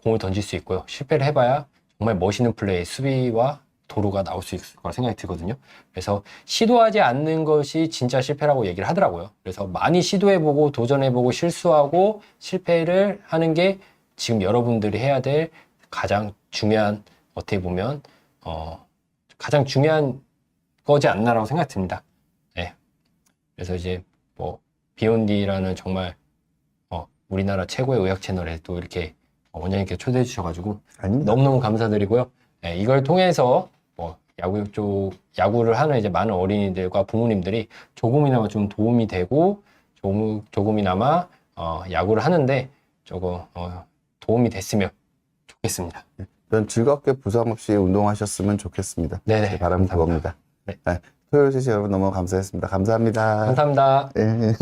Speaker 2: 공을 던질 수 있고요. 실패를 해봐야 정말 멋있는 플레이, 수비와 도루가 나올 수 있을 거라 생각이 들거든요. 그래서 시도하지 않는 것이 진짜 실패라고 얘기를 하더라고요. 그래서 많이 시도해보고 도전해보고 실수하고 실패를 하는 게 지금 여러분들이 해야 될 가장 중요한, 어떻게 보면 가장 중요한 거지 않나라고 생각이 듭니다. 네. 그래서 이제 뭐 비욘디라는 정말 우리나라 최고의 의학 채널에 또 이렇게 원장님께 초대해 주셔가지고
Speaker 1: 아닙니다.
Speaker 2: 너무너무 감사드리고요. 네, 이걸 통해서 뭐 야구를 하는 이제 많은 어린이들과 부모님들이 조금이나마 좀 도움이 되고 조금이나마 야구를 하는데 조금 도움이 됐으면 좋겠습니다.
Speaker 1: 전 즐겁게 부상 없이 운동하셨으면 좋겠습니다.
Speaker 2: 네네,
Speaker 1: 제 바람은
Speaker 2: 감사합니다.
Speaker 1: 그겁니다.
Speaker 2: 네.
Speaker 1: 토요일 시시 여러분 너무 감사했습니다. 감사합니다.
Speaker 2: 감사합니다.
Speaker 1: 예.